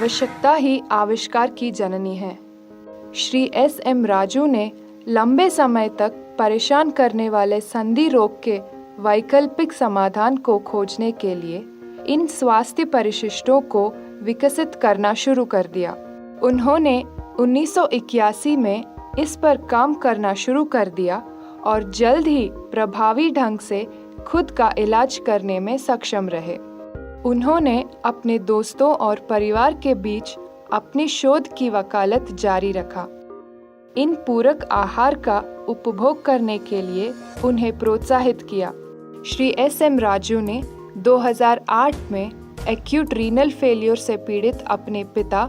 आवश्यकता ही आविष्कार की जननी है। श्री एस.एम. राजू ने लंबे समय तक परेशान करने वाले संधि रोग के वैकल्पिक समाधान को खोजने के लिए इन स्वास्थ्य परिशिष्टों को विकसित करना शुरू कर दिया। उन्होंने 1981 में इस पर काम करना शुरू कर दिया और जल्द ही प्रभावी ढंग से खुद का इलाज करने में सक्षम रहे। उन्होंने अपने दोस्तों और परिवार के बीच अपनी शोध की वकालत जारी रखा। इन पूरक आहार का उपभोग करने के लिए उन्हें प्रोत्साहित किया। श्री एस.एम. राजू ने 2008 में एक्यूट रीनल फेलियर से पीड़ित अपने पिता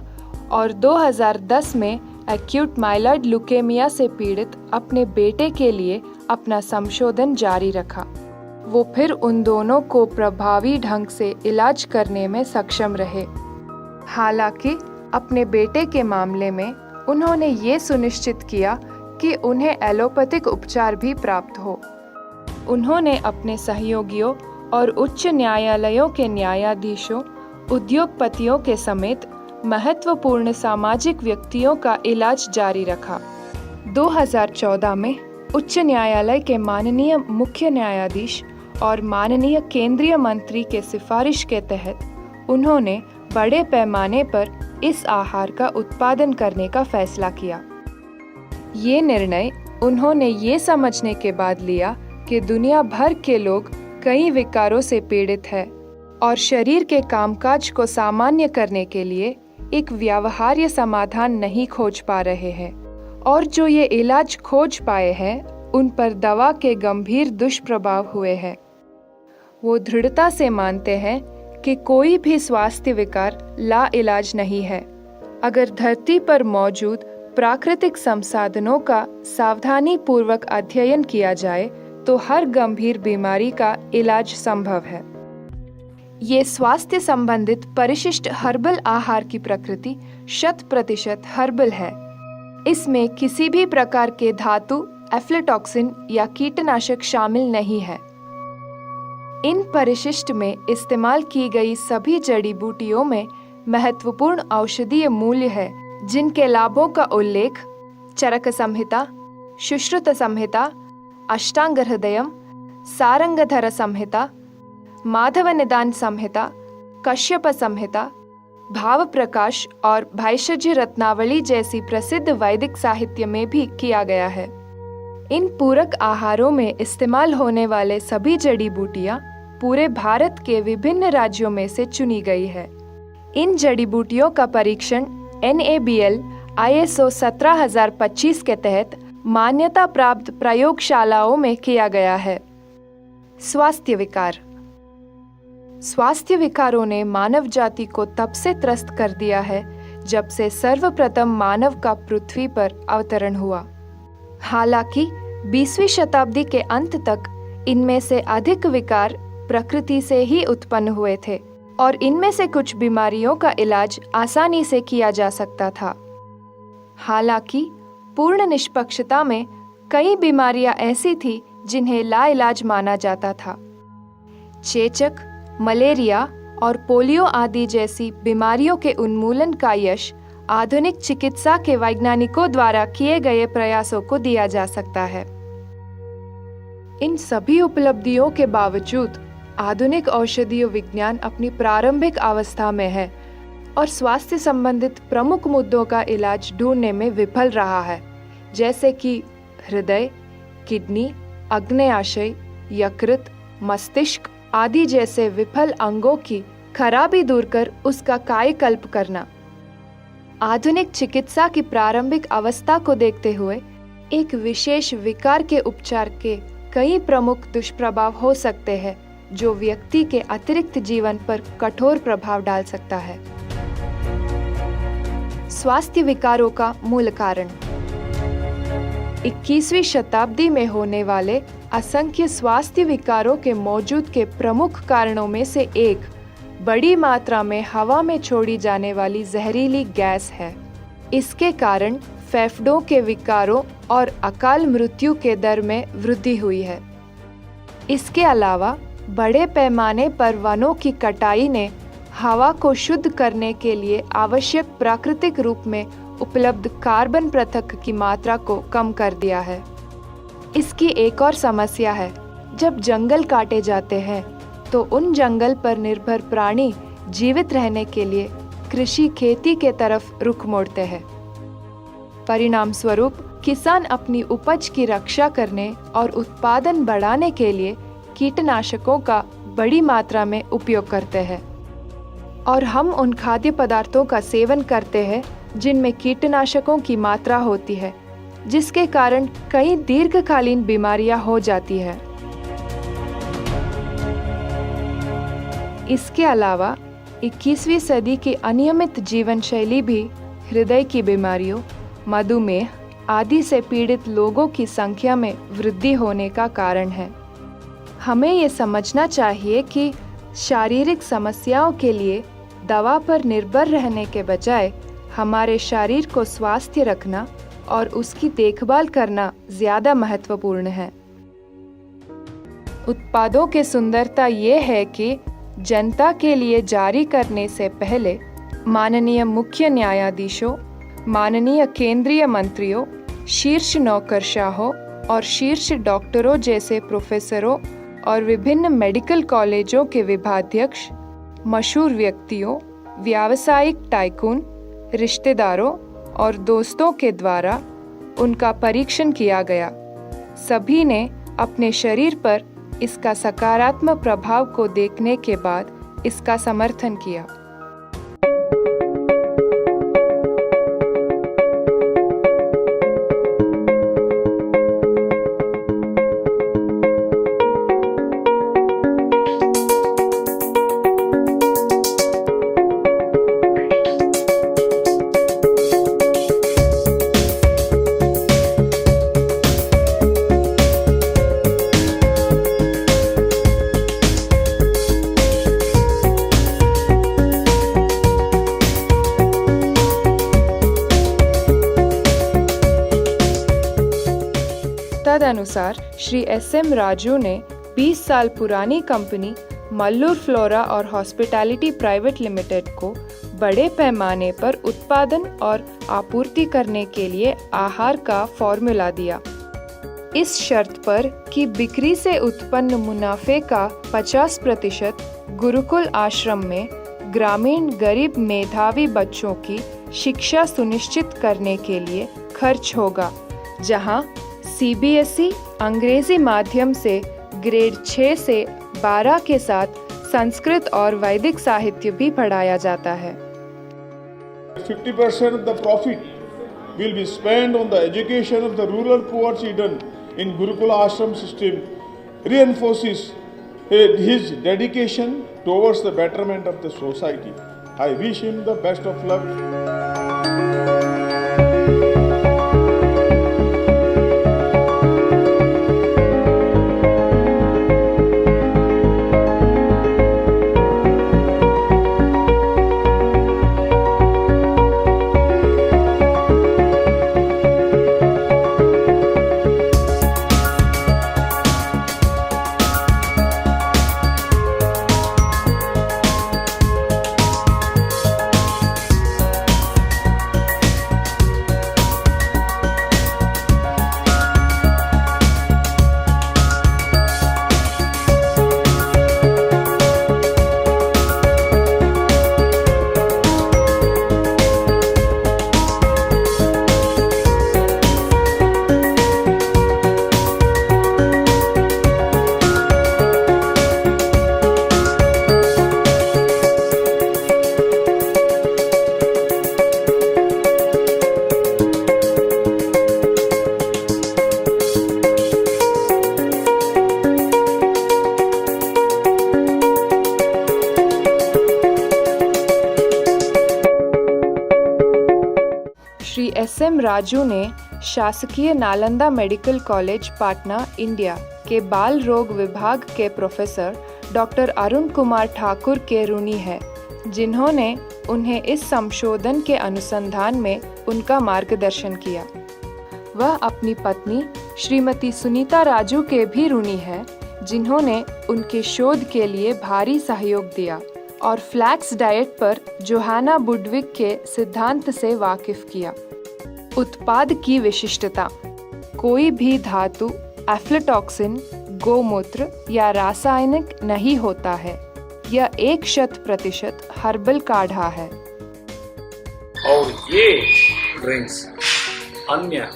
और 2010 में एक्यूट माइलॉइड ल्यूकेमिया से पीड़ित अपने बेटे के लिए अपना संशोधन जारी रखा। वो फिर उन दोनों को प्रभावी ढंग से इलाज करने में सक्षम रहे। हालांकि अपने बेटे के मामले में उन्होंने ये सुनिश्चित किया कि उन्हें एलोपैथिक उपचार भी प्राप्त हो। उन्होंने अपने सहयोगियों और उच्च न्यायालयों के न्यायाधीशों, उद्योगपतियों के समेत महत्वपूर्ण सामाजिक व्यक्तियों का इलाज जारी रखा। 2014 में उच्च न्यायालय के माननीय मुख्य न्यायाधीश और माननीय केंद्रीय मंत्री के सिफारिश के तहत उन्होंने बड़े पैमाने पर इस आहार का उत्पादन करने का फैसला किया। ये निर्णय उन्होंने ये समझने के बाद लिया कि दुनिया भर के लोग कई विकारों से पीड़ित हैं और शरीर के कामकाज को सामान्य करने के लिए एक व्यवहार्य समाधान नहीं खोज पा रहे हैं, और जो ये इलाज खोज पाए हैं उन पर दवा के गंभीर दुष्प्रभाव हुए हैं। वो दृढ़ता से मानते हैं कि कोई भी स्वास्थ्य विकार लाइलाज नहीं है। अगर धरती पर मौजूद प्राकृतिक संसाधनों का सावधानी पूर्वक अध्ययन किया जाए तो हर गंभीर बीमारी का इलाज संभव है। ये स्वास्थ्य संबंधित परिशिष्ट हर्बल आहार की प्रकृति 100% हर्बल है। इसमें किसी भी प्रकार के धातु, एफ्लाटॉक्सिन या कीटनाशक शामिल नहीं है। इन परिशिष्ट में इस्तेमाल की गई सभी जड़ी बूटियों में महत्वपूर्ण औषधीय मूल्य है, जिनके लाभों का उल्लेख चरक संहिता, सुश्रुत संहिता, अष्टांग हृदयम, सारंगधर संहिता, माधव निदान संहिता, कश्यप संहिता, भाव प्रकाश और भाष्यजी रत्नावली जैसी प्रसिद्ध वैदिक साहित्य में भी किया गया है। इन पूरक आहारों में इस्तेमाल होने वाले सभी जड़ी बूटियां पूरे भारत के विभिन्न राज्यों में से चुनी गई है। इन जड़ी बूटियों का परीक्षण NABL ISO 17025 के तहत मान्यता प्राप्त प्रयोगशालाओं में किया गया है। स्वास्थ्य विकार। स्वास्थ्य विकारों ने मानव जाति को तब से त्रस्त कर दिया है जब से सर्वप्रथम मानव का पृथ्वी पर अवतरण हुआ। हालांकि 20वीं शताब्दी के अंत तक इनमें से अधिक विकार प्रकृति से ही उत्पन्न हुए थे और इनमें से कुछ बीमारियों का इलाज आसानी से किया जा सकता था। हालांकि पूर्ण निष्पक्षता में कई बीमारियां ऐसी थी जिन्हें लाइलाज माना जाता था। चेचक, मलेरिया और पोलियो आदि जैसी बीमारियों के उन्मूलन का यश आधुनिक चिकित्सा के वैज्ञानिकों द्वारा किए गए प्रयासों को दिया जा सकता है। इन सभी उपलब्धियों के बावजूद आधुनिक औषधीय विज्ञान अपनी प्रारंभिक अवस्था में है और स्वास्थ्य संबंधित प्रमुख मुद्दों का इलाज ढूंढने में विफल रहा है, जैसे कि हृदय, किडनी, अग्न्याशय, यकृत, मस्तिष्क आदि जैसे विफल अंगों की खराबी दूर कर उसका कायाकल्प करना। आधुनिक चिकित्सा की प्रारंभिक अवस्था को देखते हुए एक विशेष विकार के उपचार के कई प्रमुख दुष्प्रभाव हो सकते हैं जो व्यक्ति के अतिरिक्त जीवन पर कठोर प्रभाव डाल सकता है। स्वास्थ्य विकारों का मूल कारण। 21वीं शताब्दी में होने वाले असंख्य स्वास्थ्य विकारों के मौजूद के प्रमुख कारणों में से एक बड़ी मात्रा में हवा में छोड़ी जाने वाली जहरीली गैस है। इसके कारण फेफड़ों के विकारों और अकाल मृत्यु के दर में वृद्धि हुई है। इसके अलावा बड़े पैमाने पर वनों की कटाई ने हवा को शुद्ध करने के लिए आवश्यक प्राकृतिक रूप में उपलब्ध कार्बन पृथक की मात्रा को कम कर दिया है। इसकी एक और समस्या है, जब जंगल काटे जाते हैं तो उन जंगल पर निर्भर प्राणी जीवित रहने के लिए कृषि खेती के तरफ रुख मोड़ते हैं। परिणाम स्वरूप किसान अपनी उपज की रक्षा करने और उत्पादन बढ़ाने के लिए कीटनाशकों का बड़ी मात्रा में उपयोग करते हैं और हम उन खाद्य पदार्थों का सेवन करते हैं जिनमें कीटनाशकों की मात्रा होती है, जिसके कारण कई दीर्घकालीन बीमारियां हो जाती है। इसके अलावा 21वीं सदी की अनियमित जीवन शैली भी हृदय की बीमारियों, मधुमेह आदि से पीड़ित लोगों की संख्या में वृद्धि होने का कारण है। हमें ये समझना चाहिए कि शारीरिक समस्याओं के लिए दवा पर निर्भर रहने के बजाय हमारे शरीर को स्वस्थ रखना और उसकी देखभाल करना ज़्यादा महत्वपूर्ण है। उत्पादों की सुंदरता ये है कि जनता के लिए जारी करने से पहले माननीय मुख्य न्यायाधीशों, माननीय केंद्रीय मंत्रियों, शीर्ष नौकरशाहों और शीर्ष डॉक्टरों जैसे प्रोफेसरों और विभिन्न मेडिकल कॉलेजों के विभाध्यक्ष, मशहूर व्यक्तियों, व्यावसायिक टाइकून, रिश्तेदारों और दोस्तों के द्वारा उनका परीक्षण किया गया। सभी ने अपने शरीर पर इसका सकारात्मक प्रभाव को देखने के बाद इसका समर्थन किया। तदनुसार श्री एस.एम. राजू ने 20 साल पुरानी कंपनी मल्लूर फ्लोरा और हॉस्पिटैलिटी प्राइवेट लिमिटेड को बड़े पैमाने पर उत्पादन और आपूर्ति करने के लिए आहार का फॉर्मूला दिया, इस शर्त पर कि बिक्री से उत्पन्न मुनाफे का 50% गुरुकुल आश्रम में ग्रामीण गरीब मेधावी बच्चों की शिक्षा सुनिश्चित करने के लिए खर्च होगा, जहां सीबीएसई अंग्रेजी माध्यम से ग्रेड 6 से 12 के साथ संस्कृत और वैदिक साहित्य भी पढ़ाया जाता है। 50% of the profit will be spent on the education of the rural poor children in Gurukula Ashram system, reinforces his dedication towards the betterment of the society. I wish him the best of luck. Shri SM. Raju ने शासकीय Nalanda medical college Patna India के बाल रोग विभाग के professor doctor Arun Kumar Thakur के ऋणी है, जिन्होंने उन्हें इस संशोधन के अनुसंधान में उनका मार्गदर्शन किया। वह अपनी पत्नी श्रीमती सुनीता राजू के भी ऋणी है, जिन्होंने उनके शोध के लिए भारी सहयोग दिया। और फ्लैक्स डाइट पर जोहाना बुडविक के सिद्धांत से वाकिफ किया। उत्पाद की विशिष्टता। कोई भी धातु, एफ्लाटॉक्सिन, गोमूत्र या रासायनिक नहीं होता है। यह 100% हर्बल काढ़ा है। और ये ड्रिंक्स अन्य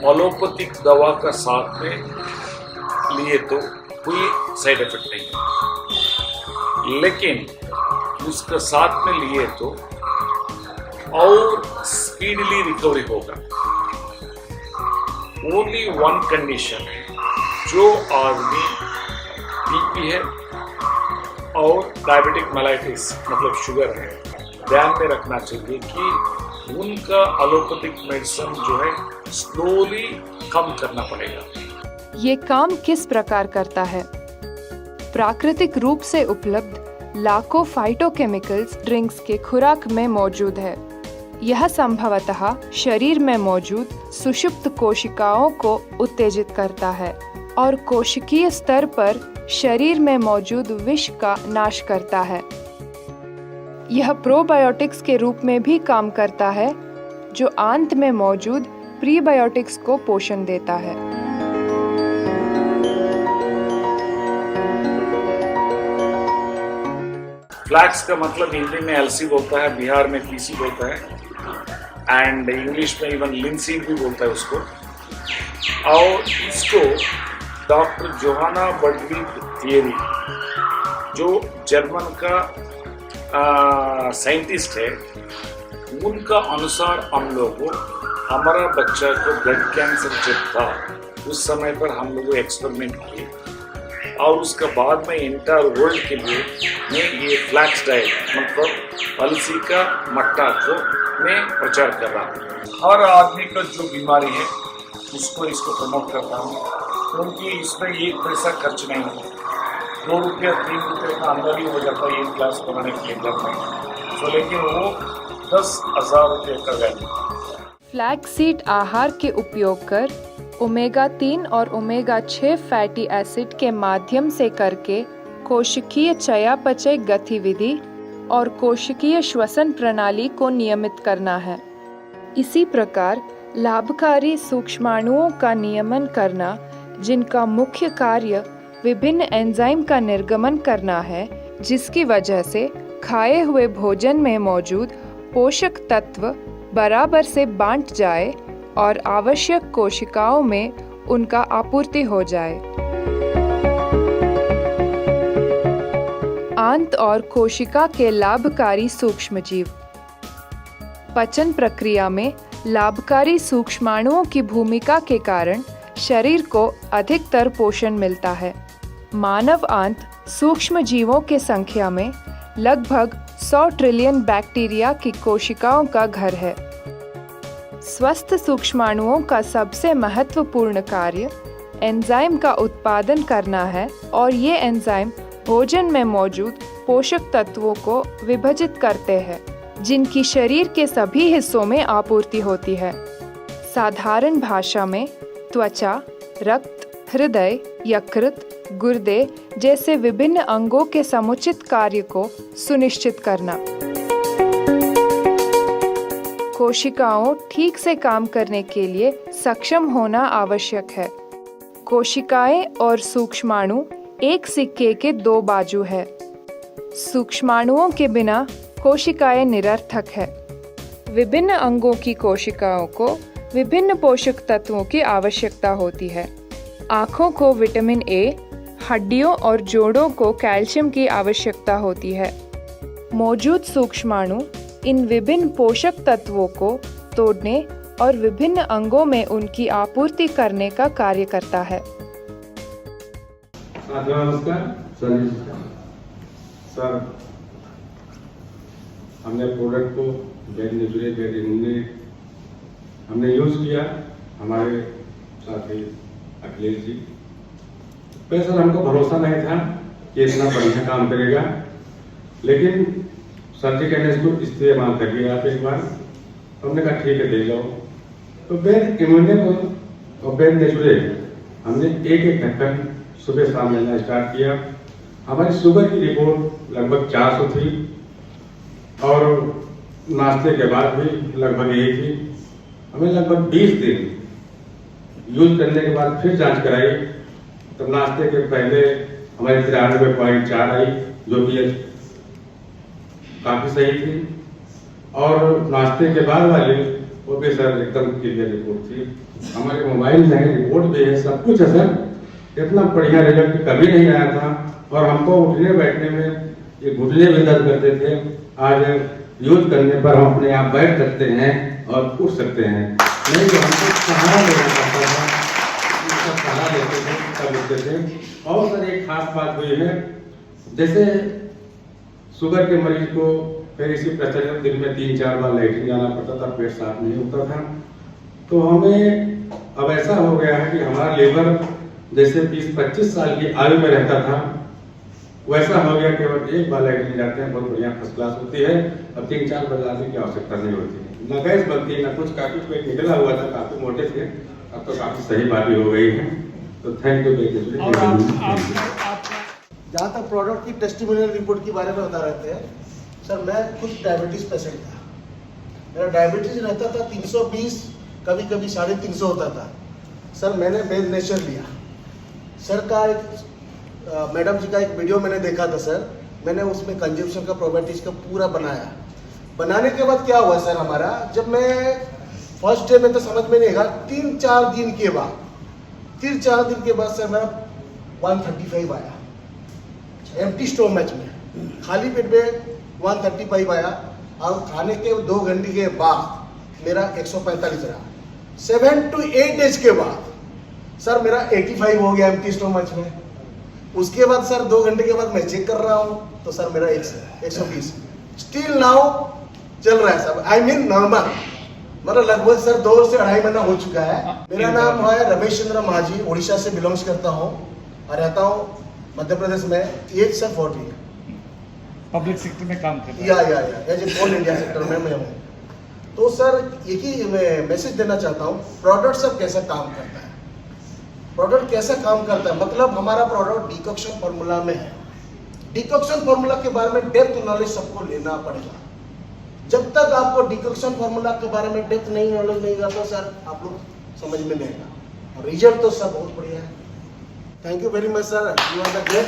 एलोपैथिक दवा का साथ में लिए तो कोई साइड इफेक्ट नहीं है, लेकिन उसका साथ में लिए तो और स्पीडली रिकवरी होगा। ओनली वन कंडीशन है, जो आदमी बीपी है और डायबिटिक मेलाइटिस मतलब शुगर है, ध्यान में रखना चाहिए कि उनका एलोपैथिक मेडिसिन जो है स्लोली कम करना पड़ेगा। ये काम किस प्रकार करता है? प्राकृतिक रूप से उपलब्ध लाखों फाइटोकेमिकल्स ड्रिंक्स के खुराक में मौजूद है। यह संभवतः शरीर में मौजूद सुषुप्त कोशिकाओं को उत्तेजित करता है और कोशिकीय स्तर पर शरीर में मौजूद विष का नाश करता है। यह प्रोबायोटिक्स के रूप में भी काम करता है, जो आंत में मौजूद प्रीबायोटिक्स को पोषण देता है। फ्लैक्स का मतलब हिंदी में एलसी बोलता है, बिहार में पीसी बोलता है, एंड इंग्लिश में इवन लिंसीड भी बोलता है उसको। और इसको डॉक्टर जोहाना बुडविक थियरी, जो जर्मन का साइंटिस्ट है, उनका अनुसार हम लोग को हमारा बच्चा को ब्लड कैंसर जब था उस समय पर हम लोग एक्सपेरिमेंट किए और उसका बाद में इंटर वर्ल्ड के लिए मैं ये फ्लैक्स डाइट मतलब अलसी का मट्टा को मैं प्रचार कर रहा हूँ। हर आदमी का जो बीमारी है उसको इसको प्रमोट करता हूँ, क्योंकि इसमें 1 पैसा खर्च नहीं होता। 2 रुपया 3 रुपये का अंदर ही हो जाता है ये क्लास बनाने के लिए घर में, तो लेकिन वो 10,000 रुपये का वैल्यू। फ्लैक्स सीड आहार के उपयोग कर ओमेगा 3 और ओमेगा 6 फैटी एसिड के माध्यम से करके कोशिकीय चयापचय गतिविधि और कोशिकीय श्वसन प्रणाली को नियमित करना है। इसी प्रकार लाभकारी सूक्ष्माणुओं का नियमन करना, जिनका मुख्य कार्य विभिन्न एंजाइम का निर्गमन करना है, जिसकी वजह से खाए हुए भोजन में मौजूद पोषक तत्व बराबर से बांट जाए और आवश्यक कोशिकाओं में उनका आपूर्ति हो जाए। आंत और कोशिका के लाभकारी सूक्ष्मजीव। पचन प्रक्रिया में लाभकारी सूक्ष्माणुओं की भूमिका के कारण शरीर को अधिकतर पोषण मिलता है। मानव आंत सूक्ष्म जीवों के संख्या में लगभग 100 ट्रिलियन बैक्टीरिया की कोशिकाओं का घर है। स्वस्थ सूक्ष्माणुओं का सबसे महत्वपूर्ण कार्य एंजाइम का उत्पादन करना है और ये एंजाइम भोजन में मौजूद पोषक तत्वों को विभाजित करते हैं, जिनकी शरीर के सभी हिस्सों में आपूर्ति होती है। साधारण भाषा में त्वचा, रक्त, हृदय, यकृत, गुर्दे जैसे विभिन्न अंगों के समुचित कार्य को सुनिश्चित करना। कोशिकाओं ठीक से काम करने के लिए सक्षम होना आवश्यक है। कोशिकाएं और सूक्ष्माणु एक सिक्के के 2 बाजू है। सूक्ष्माणुओं के बिना कोशिकाएं निरर्थक है। विभिन्न अंगों की कोशिकाओं को विभिन्न पोषक तत्वों की आवश्यकता होती है। आँखों को विटामिन ए, हड्डियों और जोड़ों को कैल्शियम की आवश्यकता होती है। मौजूद सूक्ष्माणु इन विभिन्न पोषक तत्वों को तोड़ने और विभिन्न अंगों में उनकी आपूर्ति करने का कार्य करता है। नमस्कार सर, हमने प्रोडक्ट को वेरी नेचुरल वेरी हमने यूज किया। हमारे साथी अखिलेश जी पे सर हमको भरोसा नहीं था कि इतना बढ़िया काम करेगा, लेकिन सर जी कहने इसको इस्तेमाल करिए आप एक बार। हमने कहा ठीक है देख लो। तो वेरी इम्यूनेबल और वेरी नेचुरल हमने एक ढक्कन सुबह शाम लेना स्टार्ट किया। हमारी सुबह की रिपोर्ट लगभग 400 थी और नाश्ते के बाद भी लगभग यही थी। हमें लगभग 20 दिन यूज करने के बाद फिर जांच कराई, तब नाश्ते के पहले हमारी 93.4 आई, जो कि काफी सही थी, और नाश्ते के बाद वाली वो भी सर एकदम क्लियर रिपोर्ट थी। हमारे मोबाइल में रिपोर्ट भी है, सब कुछ है सर। इतना बढ़िया रिजल्ट कभी नहीं आया था और हमको उठने बैठने में ये घुटने भी दर्द करते थे। आज यूज करने पर हम अपने आप बैठ सकते हैं और उठ सकते हैं। नहीं तो हमको सहारा लेना पड़ता था, उसका सहारा लेते थे, तब उठते थे। और सर एक खास बात हुई है, जैसे शुगर के मरीज को फिर इसी प्रचलन दिन में 3-4 बार लैट्रिन जाना पड़ता था, पेट साफ नहीं होता था, तो हमें अब ऐसा हो गया है कि हमारा लीवर जैसे 20-25 साल की आयु में रहता था, वैसा हो गया कि अब एक बार लैट्रिन जाते हैं, बहुत बढ़िया फर्स्ट क्लास होती है। अब 3-4 बार जाने की आवश्यकता नहीं होती, न गैस बनती न कुछ। काफी पेट निकला हुआ था, काफी मोटे थे, अब तो काफी सही बात हो गई है। तो थैंक यू। जहाँ तक प्रोडक्ट की टेस्टिमोनियल रिपोर्ट के बारे में बता रहे थे सर, मैं खुद डायबिटीज पेशेंट था। मेरा डायबिटीज रहता था 320, कभी कभी 350 होता था। सर मैंने बेज नेचर लिया सर का एक मैडम जी का एक वीडियो मैंने देखा था सर, मैंने उसमें कंजम्पशन का प्रोबेटिज का पूरा बनाया। बनाने के बाद क्या हुआ सर, हमारा जब मैं फर्स्ट डे में तो समझ में नहीं आया, 3-4 दिन के बाद सर मेरा 135 आया एम्प्टी स्टोमच में, खाली पेट में 135 आया, और खाने के 2 घंटे के बाद मेरा 145 रहा। 7 to 8 डेज के बाद सर मेरा 85 हो गया एम्प्टी स्टोमच में। उसके बाद सर 2 घंटे के बाद मैं चेक कर रहा हूँ तो सर मेरा 120 स्टिल नाउ चल रहा है सर, आई मीन नॉर्मल। मतलब लगभग सर 2 से 2.5 महीना हो चुका है। मेरा नाम है रमेश चंद्र माझी, उड़ीसा से बिलोंग्स करता हूँ और रहता हूँ मध्य प्रदेश में। एज सर 40 पब्लिक सेक्टर में काम कर रहा है। या कोल इंडिया सेक्टर में मैं हूँ। तो सर एक ही मैं मैसेज देना चाहता हूँ, प्रोडक्ट सब कैसा काम करता है, प्रोडक्ट कैसा काम करता है, मतलब हमारा प्रोडक्ट डिकॉक्शन फार्मूला में है। डिकॉक्शन फार्मूला के बारे में डेप्थ नॉलेज सबको लेना पड़ेगा। जब तक आपको डिकॉक्शन फार्मूला के बारे में डेप्थ नहीं नॉलेज नहीं रहता सर, आप लोग समझ में नहीं आएगा। रिजल्ट तो सब बहुत बढ़िया है। Thank you very much sir, you are the great.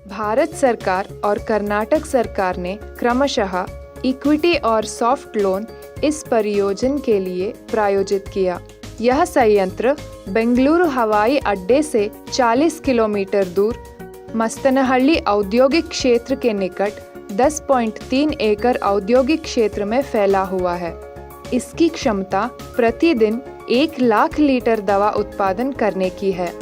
Bharat सरकार और कर्नाटक सरकार ने क्रमशः इक्विटी और सॉफ्ट लोन इस परियोजना के लिए प्रायोजित किया। यह संयंत्र बेंगलुरु हवाई अड्डे से 40 किलोमीटर दूर मस्तनहल्ली औद्योगिक क्षेत्र के निकट 10.3 एकड़ औद्योगिक क्षेत्र में फैला हुआ है। इसकी क्षमता प्रतिदिन 1 लाख लीटर दवा उत्पादन करने की है।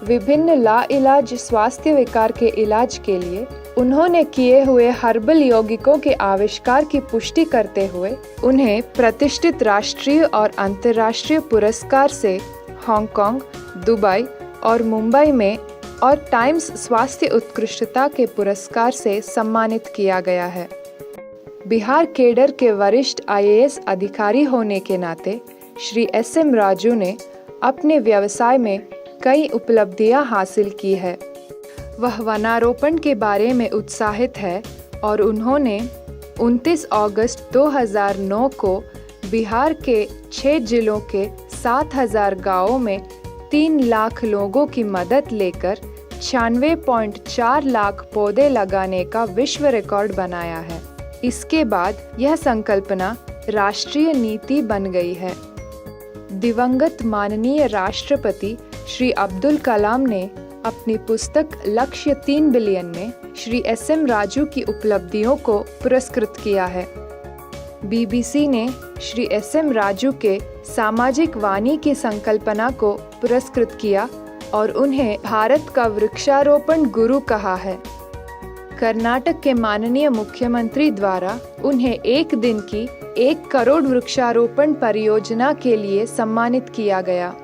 विभिन्न लाइलाज स्वास्थ्य विकार के इलाज के लिए उन्होंने किए हुए हर्बल यौगिकों के आविष्कार की पुष्टि करते हुए उन्हें प्रतिष्ठित राष्ट्रीय और अंतर्राष्ट्रीय पुरस्कार से हांगकांग, दुबई और मुंबई में और टाइम्स स्वास्थ्य उत्कृष्टता के पुरस्कार से सम्मानित किया गया है। बिहार केडर के वरिष्ठ IAS अधिकारी होने के नाते श्री SM राजू ने अपने व्यवसाय में कई उपलब्धियां हासिल की है। वह वनारोपण के बारे में उत्साहित है और उन्होंने 29 अगस्त 2009 को बिहार के 6 जिलों के 7,000 गांवों में 3 लाख लोगों की मदद लेकर 96.4 लाख पौधे लगाने का विश्व रिकॉर्ड बनाया है। इसके बाद यह संकल्पना राष्ट्रीय नीति बन गई है। दिवंगत माननीय राष्ट्रपति श्री अब्दुल कलाम ने अपनी पुस्तक लक्ष्य 3 बिलियन में श्री SM राजू की उपलब्धियों को पुरस्कृत किया है। BBC ने श्री SM राजू के सामाजिक वाणी की संकल्पना को पुरस्कृत किया और उन्हें भारत का वृक्षारोपण गुरु कहा है। कर्नाटक के माननीय मुख्यमंत्री द्वारा उन्हें एक दिन की 1 करोड़ वृक्षारोपण परियोजना के लिए सम्मानित किया गया।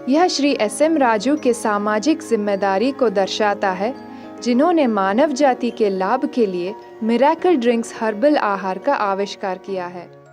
यह श्री SM राजू के सामाजिक जिम्मेदारी को दर्शाता है, जिन्होंने मानव जाति के लाभ के लिए मिरेकल ड्रिंक्स हर्बल आहार का आविष्कार किया है।